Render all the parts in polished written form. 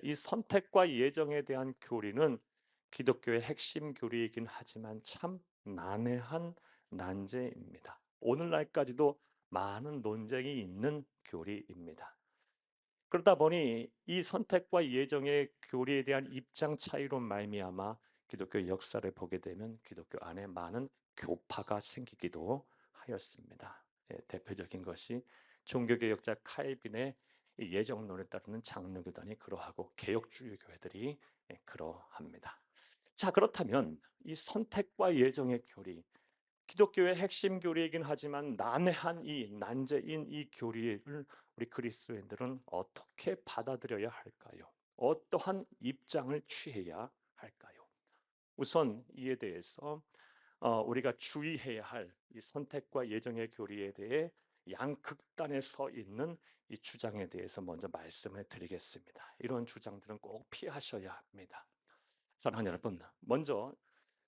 이 선택과 예정에 대한 교리는 기독교의 핵심 교리이긴 하지만 참 난해한 난제입니다. 오늘날까지도 많은 논쟁이 있는 교리입니다. 그러다 보니 이 선택과 예정의 교리에 대한 입장 차이로 말미암아 기독교 역사를 보게 되면 기독교 안에 많은 교파가 생기기도 하였습니다. 대표적인 것이 종교개혁자 칼빈의 이 예정론에 따르는 장로교단이 그러하고 개혁주의 교회들이 그러합니다. 자, 그렇다면 이 선택과 예정의 교리, 기독교의 핵심 교리이긴 하지만 난해한 이 난제인 이 교리를 우리 그리스도인들은 어떻게 받아들여야 할까요? 어떠한 입장을 취해야 할까요? 우선 이에 대해서 우리가 주의해야 할 이 선택과 예정의 교리에 대해 양극단에 서 있는 이 주장에 대해서 먼저 말씀을 드리겠습니다. 이런 주장들은 꼭 피하셔야 합니다. 사랑하는 여러분, 먼저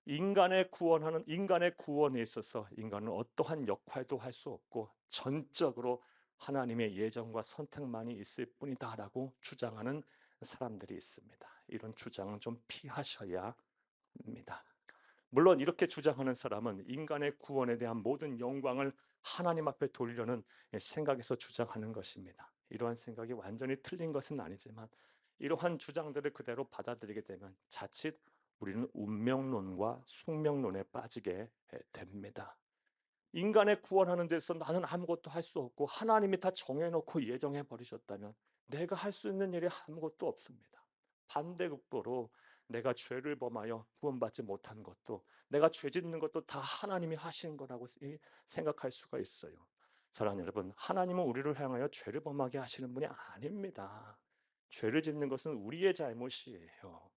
인간의 구원에 있어서 인간은 어떠한 역할도 할 수 없고 전적으로 하나님의 예정과 선택만이 있을 뿐이다라고 주장하는 사람들이 있습니다. 이런 주장은 좀 피하셔야 합니다. 물론 이렇게 주장하는 사람은 인간의 구원에 대한 모든 영광을 하나님 앞에 돌리려는 생각에서 주장하는 것입니다. 이러한 생각이 완전히 틀린 것은 아니지만 이러한 주장들을 그대로 받아들이게 되면 자칫 우리는 운명론과 숙명론에 빠지게 됩니다. 인간의 구원하는 데서 나는 아무것도 할 수 없고 하나님이 다 정해놓고 예정해 버리셨다면 내가 할 수 있는 일이 아무것도 없습니다. 반대급부로 내가 죄를 범하여 구원받지 못한 것도 내가 죄 짓는 것도 다 하나님이 하신 거라고 생각할 수가 있어요. 사랑하는 여러분, 하나님은 우리를 향하여 죄를 범하게 하시는 분이 아닙니다. 죄를 짓는 것은 우리의 잘못이에요.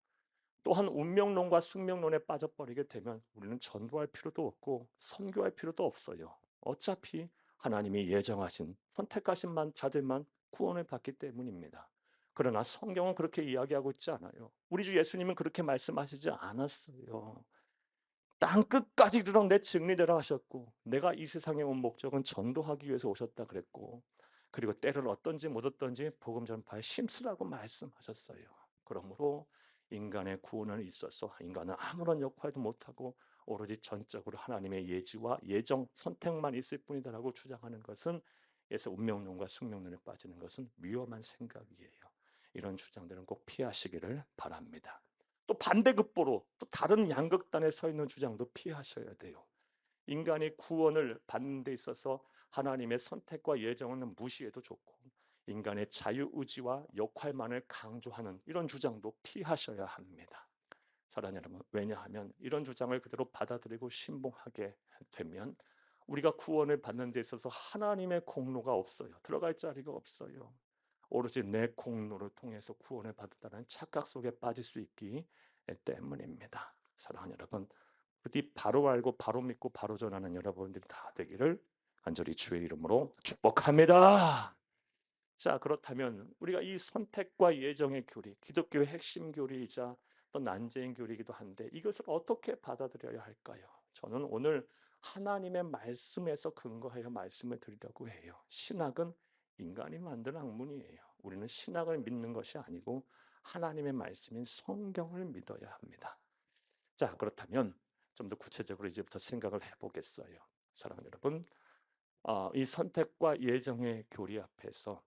또한 운명론과 숙명론에 빠져버리게 되면 우리는 전도할 필요도 없고 선교할 필요도 없어요. 어차피 하나님이 예정하신 선택하신 자들만 구원을 받기 때문입니다. 그러나 성경은 그렇게 이야기하고 있지 않아요. 우리 주 예수님은 그렇게 말씀하시지 않았어요. 땅 끝까지 이르러 내 증리되라 하셨고 내가 이 세상에 온 목적은 전도하기 위해서 오셨다 그랬고 그리고 때를 얻든지 못 얻든지 복음 전파에 힘쓰라고 말씀하셨어요. 그러므로 인간의 구원에 있어서 인간은 아무런 역할도 못하고 오로지 전적으로 하나님의 예지와 예정 선택만 있을 뿐이다라고 주장하는 것은 그래서 운명론과 숙명론에 빠지는 것은 위험한 생각이에요. 이런 주장들은 꼭 피하시기를 바랍니다. 또 반대급부로 또 다른 양극단에 서 있는 주장도 피하셔야 돼요. 인간이 구원을 받는 데 있어서 하나님의 선택과 예정은 무시해도 좋고 인간의 자유의지와 역할만을 강조하는 이런 주장도 피하셔야 합니다. 사랑하는 여러분, 왜냐하면 이런 주장을 그대로 받아들이고 신봉하게 되면 우리가 구원을 받는 데 있어서 하나님의 공로가 없어요. 들어갈 자리가 없어요. 오로지 내 공로를 통해서 구원을 받았다는 착각 속에 빠질 수 있기 때문입니다. 사랑하는 여러분, 부디 바로 알고 바로 믿고 바로 전하는 여러분들이 다 되기를 간절히 주의 이름으로 축복합니다. 자, 그렇다면 우리가 이 선택과 예정의 교리, 기독교의 핵심 교리이자 또 난제인 교리이기도 한데 이것을 어떻게 받아들여야 할까요? 저는 오늘 하나님의 말씀에서 근거하여 말씀을 드리려고 해요. 신학은 인간이 만든 학문이에요. 우리는 신학을 믿는 것이 아니고 하나님의 말씀인 성경을 믿어야 합니다. 자, 그렇다면 좀 더 구체적으로 이제부터 생각을 해보겠어요. 사랑하는 여러분, 이 선택과 예정의 교리 앞에서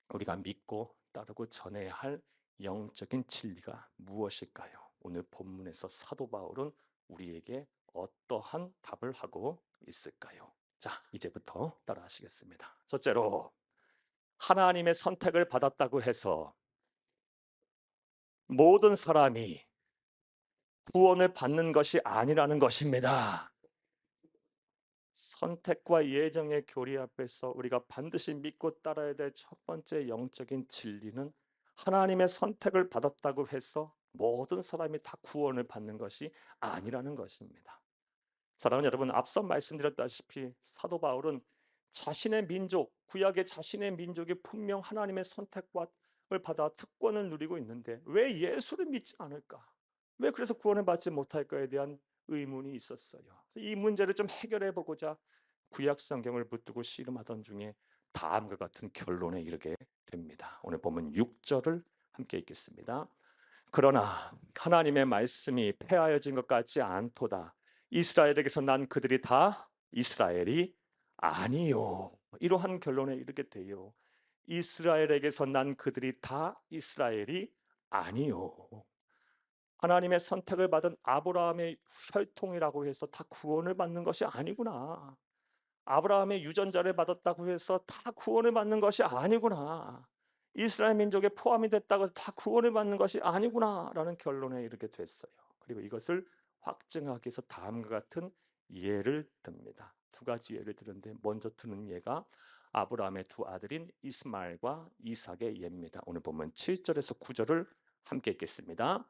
우리가 믿고 따르고 전해야 할 영적인 진리가 무엇일까요? 오늘 본문에서 사도 바울은 우리에게 어떠한 답을 하고 있을까요? 자, 이제부터 따라하시겠습니다. 첫째로 하나님의 선택을 받았다고 해서 모든 사람이 구원을 받는 것이 아니라는 것입니다. 선택과 예정의 교리 앞에서 우리가 반드시 믿고 따라야 될 첫 번째 영적인 진리는 하나님의 선택을 받았다고 해서 모든 사람이 다 구원을 받는 것이 아니라는 것입니다. 사랑하는 여러분, 앞서 말씀드렸다시피 사도 바울은 자신의 민족, 구약의 자신의 민족이 분명 하나님의 선택을 받아 특권을 누리고 있는데 왜 예수를 믿지 않을까? 왜 그래서 구원을 받지 못할까에 대한 의문이 있었어요. 이 문제를 좀 해결해 보고자 구약 성경을 붙들고 씨름하던 중에 다음과 같은 결론에 이르게 됩니다. 오늘 보면 6절을 함께 읽겠습니다. 그러나 하나님의 말씀이 폐하여진 것 같지 않도다. 이스라엘에게서 난 그들이 다 이스라엘이 아니요. 이러한 결론에 이르게 돼요. 이스라엘에게서 난 그들이 다 이스라엘이 아니요. 하나님의 선택을 받은 아브라함의 혈통이라고 해서 다 구원을 받는 것이 아니구나. 아브라함의 유전자를 받았다고 해서 다 구원을 받는 것이 아니구나. 이스라엘 민족에 포함이 됐다고 해서 다 구원을 받는 것이 아니구나라는 결론에 이르게 됐어요. 그리고 이것을 확증하기 위해서 다음과 같은 예를 듭니다. 두 가지 예를 드는데 먼저 드는 예가 아브라함의 두 아들인 이스마엘과 이삭의 예입니다. 오늘 보면 7절에서 9절을 함께 읽겠습니다.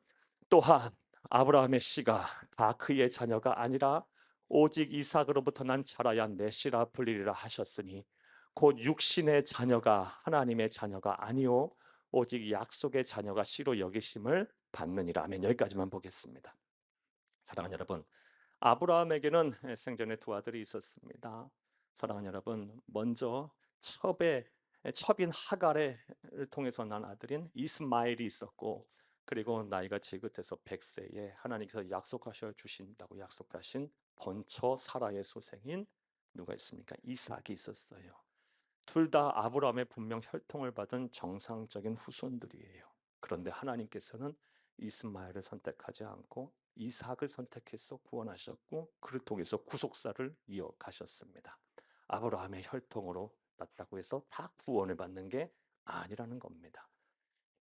또한 아브라함의 씨가 다 그의 자녀가 아니라 오직 이삭으로부터 난 자라야 내 씨라 불리리라 하셨으니 곧 육신의 자녀가 하나님의 자녀가 아니요 오직 약속의 자녀가 씨로 여기심을 받느니라. 아멘. 여기까지만 보겠습니다. 사랑하는 여러분, 아브라함에게는 생전에 두 아들이 있었습니다. 사랑하는 여러분, 먼저 첩인 하갈을 통해서 난 아들인 이스마엘이 있었고, 그리고 나이가 지긋해서 100세에 하나님께서 약속하셔 주신다고 약속하신 번처 사라의 소생인 누가 있습니까? 이삭이 있었어요. 둘 다 아브라함의 분명 혈통을 받은 정상적인 후손들이에요. 그런데 하나님께서는 이스마엘을 선택하지 않고 이삭을 선택해서 구원하셨고 그를 통해서 구속사를 이어가셨습니다. 아브라함의 혈통으로 났다고 해서 다 구원을 받는 게 아니라는 겁니다.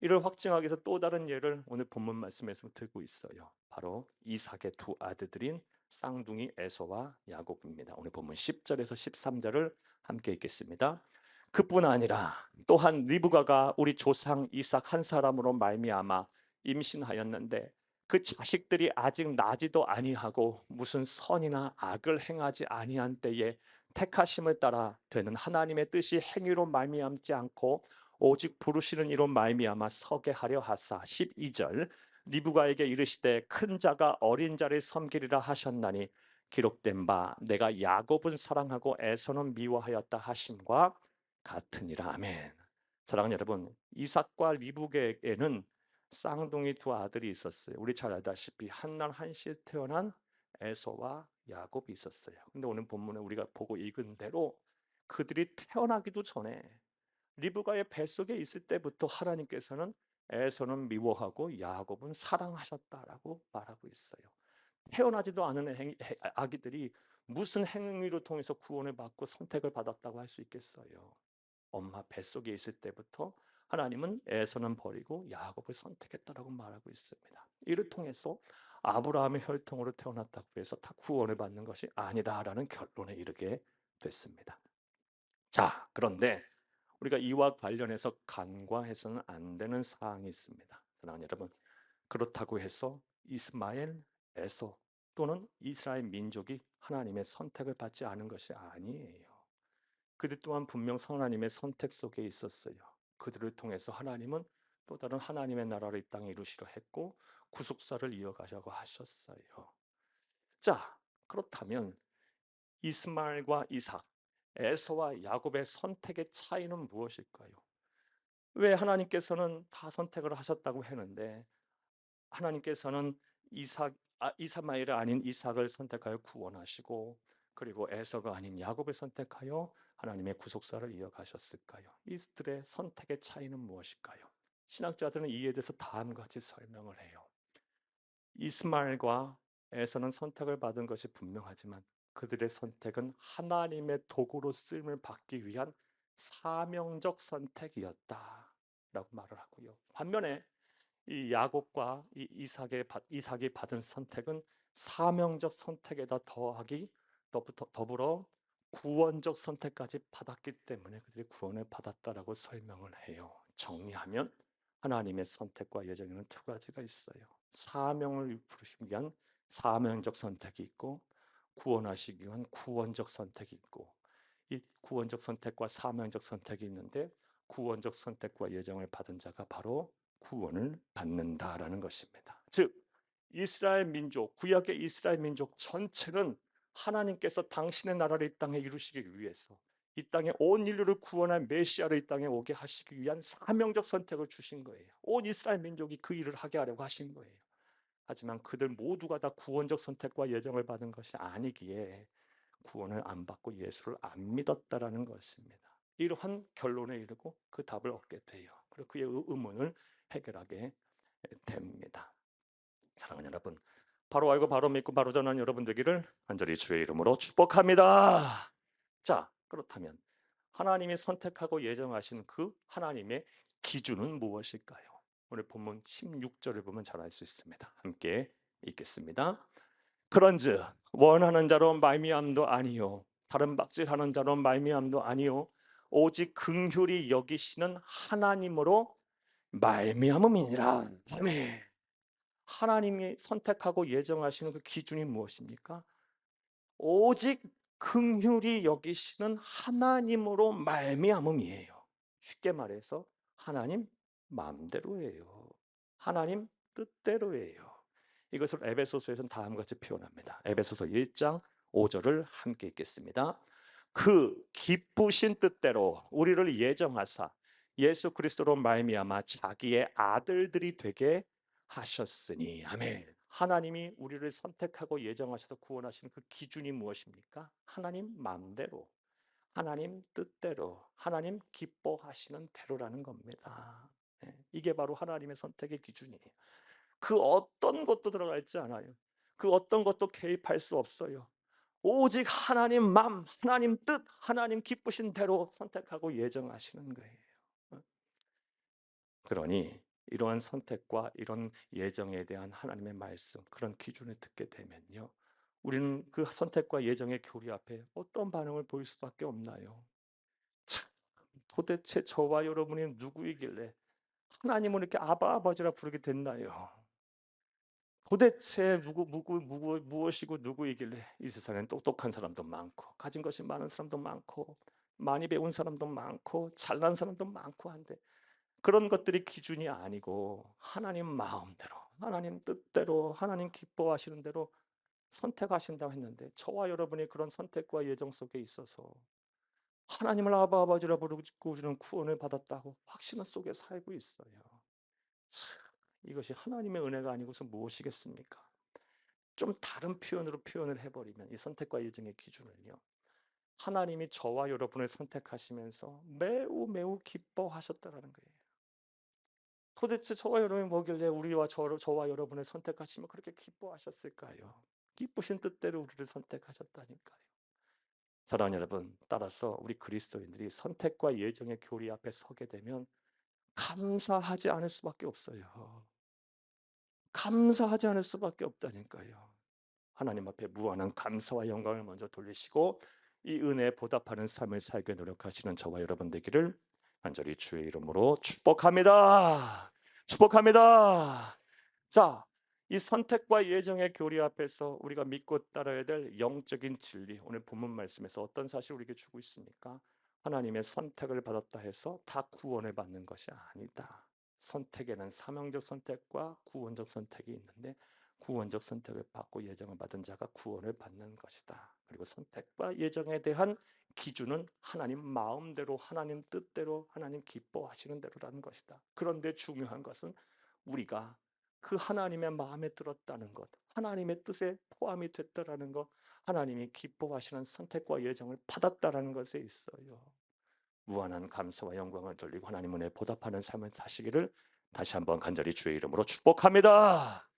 이를 확증하기 위해서 또 다른 예를 오늘 본문 말씀에서 들고 있어요. 바로 이삭의 두 아들들인 쌍둥이 에서와 야곱입니다. 오늘 본문 10절에서 13절을 함께 읽겠습니다. 그뿐 아니라 또한 리브가가 우리 조상 이삭 한 사람으로 말미암아 임신하였는데 그 자식들이 아직 나지도 아니하고 무슨 선이나 악을 행하지 아니한 때에 택하심을 따라 되는 하나님의 뜻이 행위로 말미암지 않고 오직 부르시는 이로 말미암아 서게 하려 하사 12절 리브가에게 이르시되 큰 자가 어린 자를 섬기리라 하셨나니 기록된 바 내가 야곱은 사랑하고 에서는 미워하였다 하심과 같으니라. 아멘. 사랑하는 여러분, 이삭과 리브가에는 쌍둥이 두 아들이 있었어요. 우리 잘 알다시피 한날 한시에 태어난 에서와 야곱이 있었어요. 근데 오늘 본문에 우리가 보고 읽은 대로 그들이 태어나기도 전에 리브가의 뱃속에 있을 때부터 하나님께서는 에서는 미워하고 야곱은 사랑하셨다라고 말하고 있어요. 태어나지도 않은 아기들이 무슨 행위로 통해서 구원을 받고 선택을 받았다고 할 수 있겠어요. 엄마 뱃속에 있을 때부터 하나님은 에서는 버리고 야곱을 선택했다라고 말하고 있습니다. 이를 통해서 아브라함의 혈통으로 태어났다고 해서 다 구원을 받는 것이 아니다라는 결론에 이르게 됐습니다. 자, 그런데 우리가 이와 관련해서 간과해서는 안 되는 사항이 있습니다. 사랑하는 여러분, 그렇다고 해서 이스마엘, 에서 또는 이스라엘 민족이 하나님의 선택을 받지 않은 것이 아니에요. 그들 또한 분명 하나님의 선택 속에 있었어요. 그들을 통해서 하나님은 또 다른 하나님의 나라를 이 땅에 이루시려 했고 구속사를 이어가려고 하셨어요. 자, 그렇다면 이스마엘과 이삭, 에서와 야곱의 선택의 차이는 무엇일까요? 왜 하나님께서는 다 선택을 하셨다고 했는데 하나님께서는 이스마엘이 아닌 이삭을 선택하여 구원하시고 그리고 에서가 아닌 야곱을 선택하여 하나님의 구속사를 이어가셨을까요? 이들의 선택의 차이는 무엇일까요? 신학자들은 이에 대해서 다음과 같이 설명을 해요. 이스마엘과 에서는 선택을 받은 것이 분명하지만 그들의 선택은 하나님의 도구로 쓰임을 받기 위한 사명적 선택이었다라고 말을 하고요. 반면에 이 야곱과 이삭이 받은 선택은 사명적 선택에다 더불어 구원적 선택까지 받았기 때문에 그들이 구원을 받았다라고 설명을 해요. 정리하면 하나님의 선택과 예정에는 두 가지가 있어요. 사명을 부르시기 위한 사명적 선택이 있고 구원하시기 위한 구원적 선택이 있고 이 구원적 선택과 사명적 선택이 있는데 구원적 선택과 예정을 받은 자가 바로 구원을 받는다라는 것입니다. 즉 이스라엘 민족, 구약의 이스라엘 민족 전체는 하나님께서 당신의 나라를 이 땅에 이루시기 위해서 이 땅에 온 인류를 구원할 메시아를 이 땅에 오게 하시기 위한 사명적 선택을 주신 거예요. 온 이스라엘 민족이 그 일을 하게 하려고 하신 거예요. 하지만 그들 모두가 다 구원적 선택과 예정을 받은 것이 아니기에 구원을 안 받고 예수를 안 믿었다라는 것입니다. 이러한 결론에 이르고 그 답을 얻게 돼요. 그리고 그의 의문을 해결하게 됩니다. 사랑하는 여러분, 바로 알고 바로 믿고 바로 전하는 여러분 되기를 간절히 주의 이름으로 축복합니다. 자, 그렇다면 하나님이 선택하고 예정하신 그 하나님의 기준은 무엇일까요? 오늘 본문 16절을 보면 잘 알 수 있습니다. 함께 읽겠습니다. 그런즉 원하는 자로 말미암도 아니요 다른 박질하는 자로 말미암도 아니요 오직 긍휼히 여기시는 하나님으로 말미암음이니라. 아멘. 하나님이 선택하고 예정하시는 그 기준이 무엇입니까? 오직 긍휼히 여기시는 하나님으로 말미암음이에요. 쉽게 말해서 하나님 마음대로예요. 하나님 뜻대로예요. 이것을 에베소서에서는 다음과 같이 표현합니다. 에베소서 1장 5절을 함께 읽겠습니다. 그 기쁘신 뜻대로 우리를 예정하사 예수 그리스도로 말미암아 자기의 아들들이 되게 하셨으니. 아멘. 하나님이 우리를 선택하고 예정하셔서 구원하시는 그 기준이 무엇입니까? 하나님 마음대로, 하나님 뜻대로, 하나님 기뻐하시는 대로라는 겁니다. 네, 이게 바로 하나님의 선택의 기준이에요. 그 어떤 것도 들어가 있지 않아요. 그 어떤 것도 개입할 수 없어요. 오직 하나님 마음, 하나님 뜻, 하나님 기쁘신 대로 선택하고 예정하시는 거예요. 그러니 이러한 선택과 이런 예정에 대한 하나님의 말씀, 그런 기준을 듣게 되면요, 우리는 그 선택과 예정의 교리 앞에 어떤 반응을 보일 수밖에 없나요? 참, 도대체 저와 여러분이 누구이길래 하나님을 이렇게 아바 아버지라 부르게 됐나요? 도대체 무엇이고 누구이길래 이 세상엔 똑똑한 사람도 많고 가진 것이 많은 사람도 많고 많이 배운 사람도 많고 잘난 사람도 많고 한데, 그런 것들이 기준이 아니고 하나님 마음대로, 하나님 뜻대로, 하나님 기뻐하시는 대로 선택하신다고 했는데, 저와 여러분이 그런 선택과 예정 속에 있어서 하나님을 아바 아버지라 부르고 우리는 구원을 받았다고 확신 속에 살고 있어요. 참, 이것이 하나님의 은혜가 아니고서 무엇이겠습니까? 좀 다른 표현으로 표현을 해버리면 이 선택과 예정의 기준을요, 하나님이 저와 여러분을 선택하시면서 매우 매우 기뻐하셨다라는 거예요. 도대체 저와 여러분이 뭐길래 저와 여러분을 선택하시면 그렇게 기뻐하셨을까요? 기쁘신 뜻대로 우리를 선택하셨다니까요. 사랑하는 여러분, 따라서 우리 그리스도인들이 선택과 예정의 교리 앞에 서게 되면 감사하지 않을 수밖에 없어요. 감사하지 않을 수밖에 없다니까요. 하나님 앞에 무한한 감사와 영광을 먼저 돌리시고 이 은혜에 보답하는 삶을 살게 노력하시는 저와 여러분 되기를 간절히 주의 이름으로 축복합니다. 축복합니다. 자, 이 선택과 예정의 교리 앞에서 우리가 믿고 따라야 될 영적인 진리, 오늘 본문 말씀에서 어떤 사실을 우리에게 주고 있습니까? 하나님의 선택을 받았다 해서 다 구원을 받는 것이 아니다. 선택에는 사명적 선택과 구원적 선택이 있는데, 구원적 선택을 받고 예정을 받은 자가 구원을 받는 것이다. 그리고 선택과 예정에 대한 기준은 하나님 마음대로, 하나님 뜻대로, 하나님 기뻐하시는 대로라는 것이다. 그런데 중요한 것은 우리가 그 하나님의 마음에 들었다는 것, 하나님의 뜻에 포함이 됐다라는 것, 하나님이 기뻐하시는 선택과 예정을 받았다라는 것에 있어요. 무한한 감사와 영광을 돌리고 하나님 은혜에 보답하는 삶을 사시기를 다시 한번 간절히 주의 이름으로 축복합니다.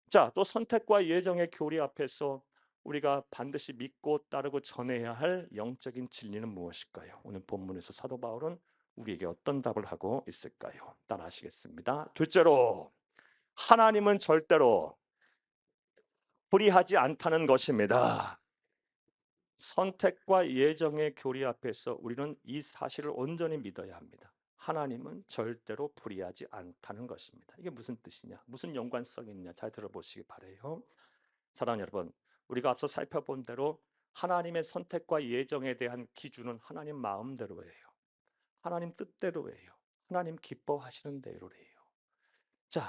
자, 또 선택과 예정의 교리 앞에서 우리가 반드시 믿고 따르고 전해야 할 영적인 진리는 무엇일까요? 오늘 본문에서 사도 바울은 우리에게 어떤 답을 하고 있을까요? 따라하시겠습니다. 둘째로, 하나님은 절대로 불의하지 않다는 것입니다. 선택과 예정의 교리 앞에서 우리는 이 사실을 온전히 믿어야 합니다. 하나님은 절대로 불의하지 않다는 것입니다. 이게 무슨 뜻이냐? 무슨 연관성이 있냐? 잘 들어보시기 바라요. 사랑하는 여러분, 우리가 앞서 살펴본 대로 하나님의 선택과 예정에 대한 기준은 하나님 마음대로예요. 하나님 뜻대로예요. 하나님 기뻐하시는 대로래요. 자,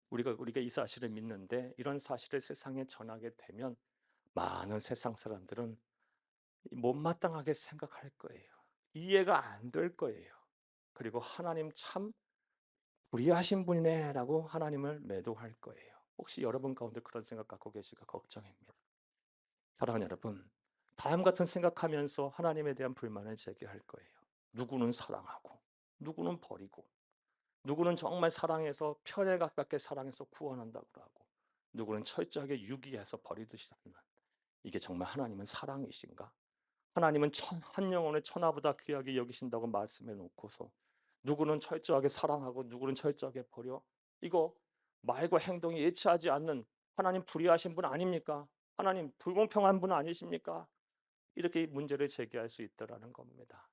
우리가 이 사실을 믿는데 이런 사실을 세상에 전하게 되면 많은 세상 사람들은 못마땅하게 생각할 거예요. 이해가 안 될 거예요. 그리고 '하나님 참 불의하신 분이네.'라고 하나님을 매도할 거예요. 혹시 여러분 가운데 그런 생각 갖고 계실까 걱정입니다. 사랑하는 여러분, 다음 같은 생각하면서 하나님에 대한 불만을 제기할 거예요. 누구는 사랑하고, 누구는 버리고, 누구는 정말 사랑해서 편에 가깝게 사랑해서 구원한다고 하고, 누구는 철저하게 유기해서 버리듯이 하는, 이게 정말 하나님은 사랑이신가? 하나님은 한 영혼의 천하보다 귀하게 여기신다고 말씀해 놓고서 누구는 철저하게 사랑하고 누구는 철저하게 버려? 이거 말과 행동이 일치하지 않는, 하나님 불의하신 분 아닙니까? 하나님 불공평한 분 아니십니까? 이렇게 문제를 제기할 수 있다라는 겁니다.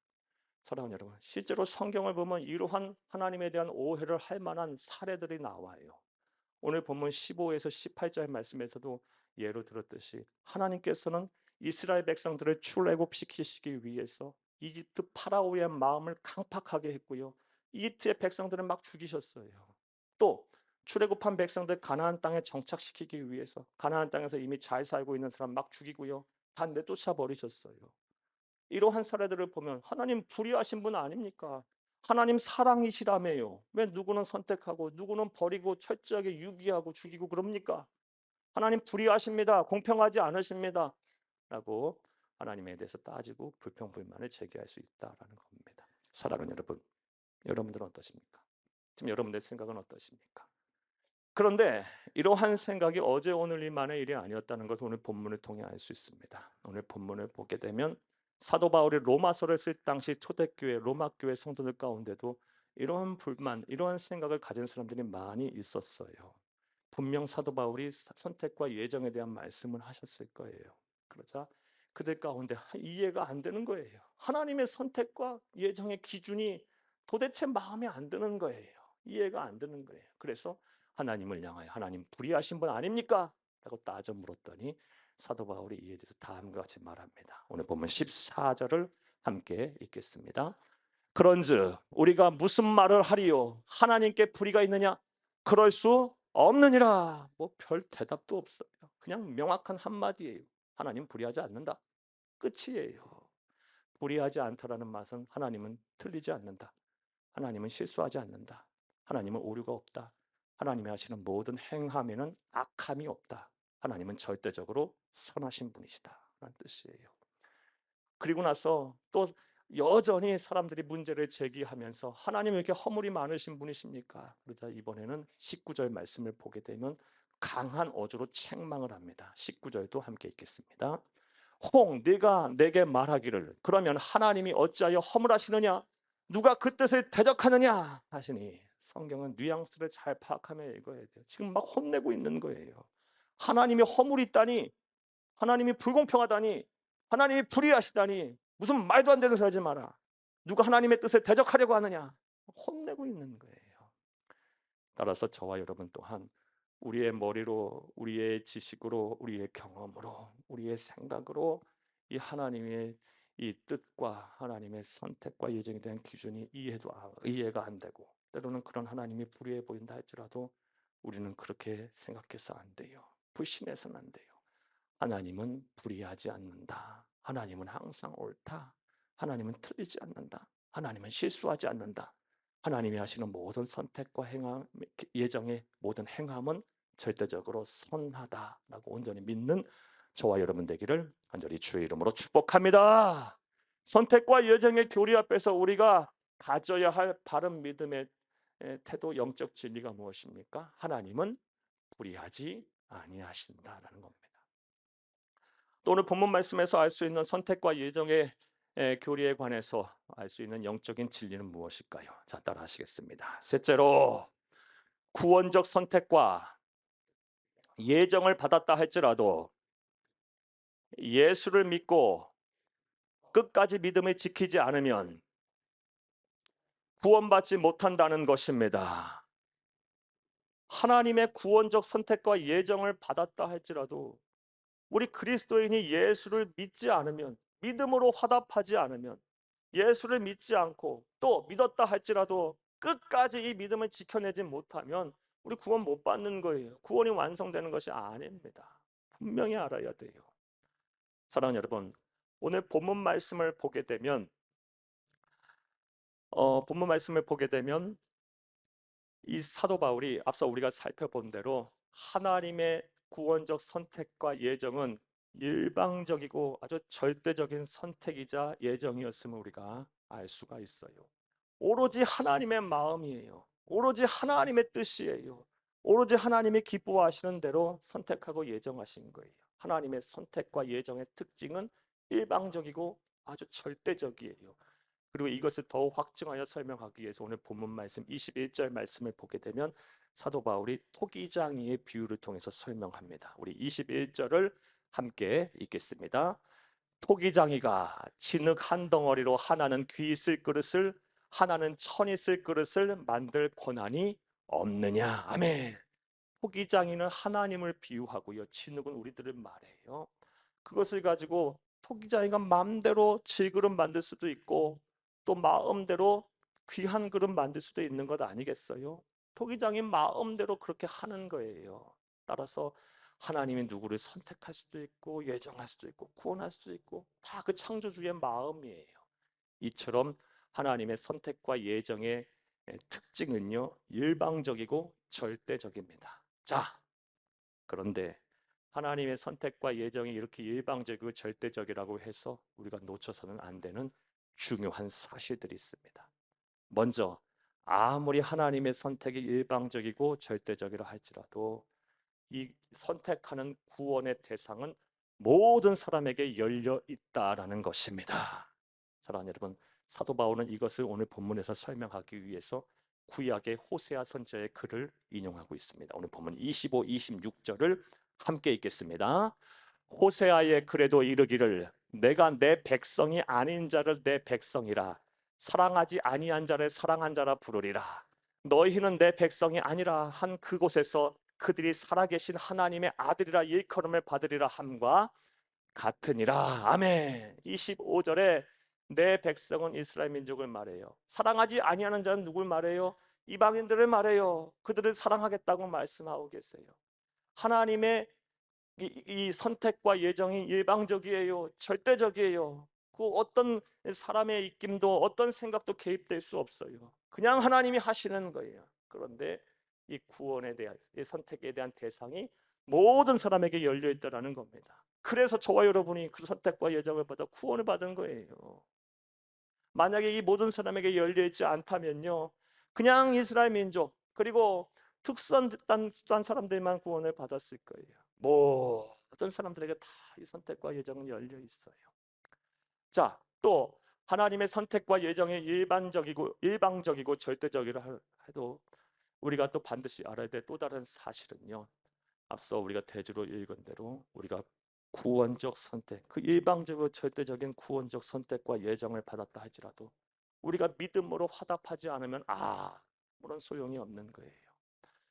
사랑하는 여러분, 실제로 성경을 보면 이러한 하나님에 대한 오해를 할 만한 사례들이 나와요. 오늘 본문 15에서 18절 말씀에서도 예로 들었듯이 하나님께서는 이스라엘 백성들을 출애굽시키시기 위해서 이집트 파라오의 마음을 강팍하게 했고요. 이집트의 백성들을 막 죽이셨어요. 또 출애굽한 백성들 가나안 땅에 정착시키기 위해서 가나안 땅에서 이미 잘 살고 있는 사람 막 죽이고요. 다 내쫓아 버리셨어요. 이러한 사례들을 보면 하나님 불의하신 분 아닙니까? 하나님 사랑이시라며요. 왜 누구는 선택하고 누구는 버리고 철저하게 유기하고 죽이고 그럽니까? 하나님 불의하십니다. 공평하지 않으십니다. 라고 하나님에 대해서 따지고 불평불만을 제기할 수 있다라는 겁니다. 사랑하는 여러분, 여러분들은 어떠십니까? 지금 여러분들 생각은 어떠십니까? 그런데 이러한 생각이 어제 오늘만의 일이 아니었다는 것을 오늘 본문을 통해 알 수 있습니다. 오늘 본문을 보게 되면 사도 바울이 로마서를 쓸 당시 초대교회 로마 교회 성도들 가운데도 이러한 불만, 이러한 생각을 가진 사람들이 많이 있었어요. 분명 사도 바울이 선택과 예정에 대한 말씀을 하셨을 거예요. 그러자 그들 가운데 이해가 안 되는 거예요. 하나님의 선택과 예정의 기준이 도대체 마음에 안 드는 거예요. 이해가 안 되는 거예요. 그래서 하나님을 향하여 하나님 불의하신 분 아닙니까? 라고 따져 물었더니 사도 바울이 이에 대해서 다음과 같이 말합니다. 오늘 보면 14절을 함께 읽겠습니다. 그런즉 우리가 무슨 말을 하리요? 하나님께 불의가 있느냐? 그럴 수 없느니라. 뭐 별 대답도 없어요. 그냥 명확한 한마디예요. 하나님 불의하지 않는다. 끝이에요. 불의하지 않다라는 말은 하나님은 틀리지 않는다. 하나님은 실수하지 않는다. 하나님은 오류가 없다. 하나님이 하시는 모든 행함에는 악함이 없다. 하나님은 절대적으로 선하신 분이시다라는 뜻이에요. 그리고 나서 또 여전히 사람들이 문제를 제기하면서 하나님 왜 이렇게 허물이 많으신 분이십니까? 그러자 이번에는 19절 말씀을 보게 되면 강한 어조로 책망을 합니다. 19절도 함께 읽겠습니다. 혹 네가 내게 말하기를 그러면 하나님이 어찌하여 허물하시느냐? 누가 그 뜻을 대적하느냐? 하시니 성경은 뉘앙스를 잘 파악하며 읽어야 돼요. 지금 막 혼내고 있는 거예요. 하나님이 허물이 있다니, 하나님이 불공평하다니, 하나님이 불의하시다니, 무슨 말도 안 되는 소리 하지 마라. 누가 하나님의 뜻을 대적하려고 하느냐? 혼내고 있는 거예요. 따라서 저와 여러분 또한 우리의 머리로, 우리의 지식으로, 우리의 경험으로, 우리의 생각으로 이 하나님의 이 뜻과 하나님의 선택과 예정에 대한 기준이 이해가 안 되고, 때로는 그런 하나님이 불의해 보인다 할지라도 우리는 그렇게 생각해서 안 돼요. 불신해서는 안 돼요. 하나님은 불의하지 않는다. 하나님은 항상 옳다. 하나님은 틀리지 않는다. 하나님은 실수하지 않는다. 하나님이 하시는 모든 선택과 행함, 예정의 모든 행함은 절대적으로 선하다라고 온전히 믿는 저와 여러분 되기를 간절히 주의 이름으로 축복합니다. 선택과 예정의 교리 앞에서 우리가 가져야 할 바른 믿음의 태도, 영적 진리가 무엇입니까? 하나님은 불의하지 아니하신다라는 겁니다. 또 오늘 본문 말씀에서 알 수 있는 선택과 예정의 교리에 관해서 알 수 있는 영적인 진리는 무엇일까요? 자, 따라하시겠습니다. 셋째로 구원적 선택과 예정을 받았다 할지라도 예수를 믿고 끝까지 믿음을 지키지 않으면 구원받지 못한다는 것입니다. 하나님의 구원적 선택과 예정을 받았다 할지라도 우리 그리스도인이 예수를 믿지 않으면, 믿음으로 화답하지 않으면, 예수를 믿지 않고 또 믿었다 할지라도 끝까지 이 믿음을 지켜내지 못하면 우리 구원 못 받는 거예요. 구원이 완성되는 것이 아닙니다. 분명히 알아야 돼요. 사랑하는 여러분, 오늘 본문 말씀을 보게 되면 본문 말씀을 보게 되면 이 사도 바울이 앞서 우리가 살펴본 대로 하나님의 구원적 선택과 예정은 일방적이고 아주 절대적인 선택이자 예정이었음을 우리가 알 수가 있어요. 오로지 하나님의 마음이에요. 오로지 하나님의 뜻이에요. 오로지 하나님이 기뻐하시는 대로 선택하고 예정하신 거예요. 하나님의 선택과 예정의 특징은 일방적이고 아주 절대적이에요. 그리고 이것을 더욱 확증하여 설명하기 위해서 오늘 본문 말씀 21절 말씀을 보게 되면 사도 바울이 토기장이의 비유를 통해서 설명합니다. 우리 21절을 함께 읽겠습니다. 토기장이가 진흙 한 덩어리로 하나는 귀 있을 그릇을 하나는 천 있을 그릇을 만들 권한이 없느냐. 아멘. 토기장이는 하나님을 비유하고요. 진흙은 우리들을 말해요. 그것을 가지고 토기장이가 마음대로 질그릇 만들 수도 있고 또 마음대로 귀한 그릇 만들 수도 있는 것 아니겠어요? 토기장이 마음대로 그렇게 하는 거예요. 따라서 하나님이 누구를 선택할 수도 있고 예정할 수도 있고 구원할 수도 있고 다 그 창조주의 마음이에요. 이처럼 하나님의 선택과 예정의 특징은요 일방적이고 절대적입니다. 자, 그런데 하나님의 선택과 예정이 이렇게 일방적이고 절대적이라고 해서 우리가 놓쳐서는 안 되는 중요한 사실들이 있습니다. 먼저 아무리 하나님의 선택이 일방적이고 절대적이라 할지라도 이 선택하는 구원의 대상은 모든 사람에게 열려 있다라는 것입니다. 사랑하는 여러분, 사도 바울은 이것을 오늘 본문에서 설명하기 위해서 구약의 호세아 선지자의 글을 인용하고 있습니다. 오늘 본문 25, 26절을 함께 읽겠습니다. 호세아의 글에도 이르기를 내가 내 백성이 아닌 자를 내 백성이라 사랑하지 아니한 자를 사랑한 자라 부르리라. 너희는 내 백성이 아니라 한 그곳에서 그들이 살아계신 하나님의 아들이라 일컬음을 받으리라 함과 같으니라. 아멘. 25절에 내 백성은 이스라엘 민족을 말해요. 사랑하지 아니하는 자는 누굴 말해요? 이방인들을 말해요. 그들을 사랑하겠다고 말씀하고 계세요. 하나님의 이 선택과 예정이 일방적이에요. 절대적이에요. 그 어떤 사람의 입김도 어떤 생각도 개입될 수 없어요. 그냥 하나님이 하시는 거예요. 그런데 이 구원에 대한 이 선택에 대한 대상이 모든 사람에게 열려 있다라는 겁니다. 그래서 저와 여러분이 그 선택과 예정을 받아 구원을 받은 거예요. 만약에 이 모든 사람에게 열려 있지 않다면요, 그냥 이스라엘 민족 그리고 특수한 집단 사람들만 구원을 받았을 거예요. 모든 사람들에게 다 이 선택과 예정은 열려 있어요. 자, 또 하나님의 선택과 예정이 일방적이고 절대적이라 해도 우리가 또 반드시 알아야 될 또 다른 사실은요. 앞서 우리가 대주로 읽은 대로 우리가 구원적 선택, 그 일방적이고 절대적인 구원적 선택과 예정을 받았다 할지라도 우리가 믿음으로 화답하지 않으면 아무런 소용이 없는 거예요.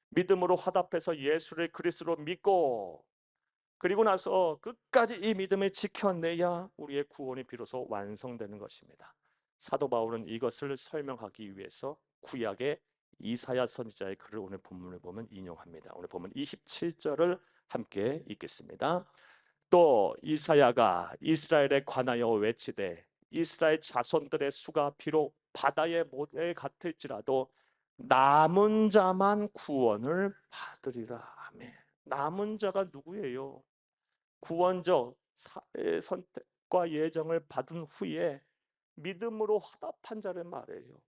믿음으로 화답해서 예수를 그리스도로 믿고 그리고 나서 끝까지 이 믿음을 지켜내야 우리의 구원이 비로소 완성되는 것입니다. 사도 바울은 이것을 설명하기 위해서 구약의 이사야 선지자의 글을 오늘 본문을 보면 인용합니다. 오늘 보면 27절을 함께 읽겠습니다. 또 이사야가 이스라엘에 관하여 외치되 이스라엘 자손들의 수가 비록 바다의 모래 같을지라도 남은 자만 구원을 받으리라. 아멘. 남은 자가 누구예요? 구원적 선택과 예정을 받은 후에 믿음으로 화답한 자를 말해요.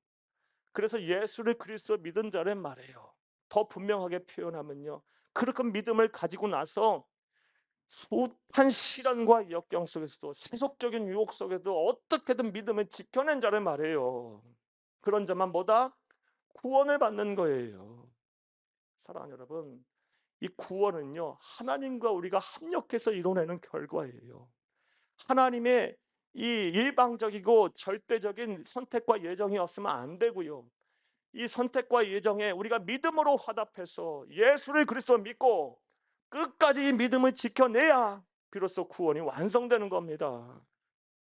그래서 예수를 그리스도 믿은 자를 말해요. 더 분명하게 표현하면요, 그렇게 믿음을 가지고 나서 숱한 시련과 역경 속에서도 세속적인 유혹 속에서도 어떻게든 믿음을 지켜낸 자를 말해요. 그런 자만 뭐다? 구원을 받는 거예요. 사랑하는 여러분, 이 구원은요 하나님과 우리가 합력해서 이뤄내는 결과예요. 하나님의 이 일방적이고 절대적인 선택과 예정이 없으면 안 되고요. 이 선택과 예정에 우리가 믿음으로 화답해서 예수를 그리스도 믿고 끝까지 이 믿음을 지켜내야 비로소 구원이 완성되는 겁니다.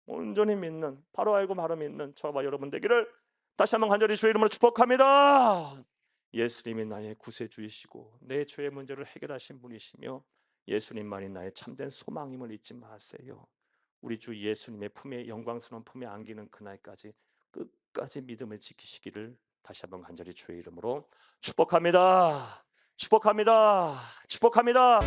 온전히 믿는, 바로 알고 바로 믿는 저와 여러분 되기를 다시 한번 간절히 주의 이름으로 축복합니다. 예수님이 나의 구세주이시고 내 죄의 문제를 해결하신 분이시며 예수님만이 나의 참된 소망임을 잊지 마세요. 우리 주 예수님의 품에 영광스러운 품에 안기는 그날까지 끝까지 믿음을 지키시기를 다시 한번 간절히 주의 이름으로 축복합니다. 축복합니다. 축복합니다.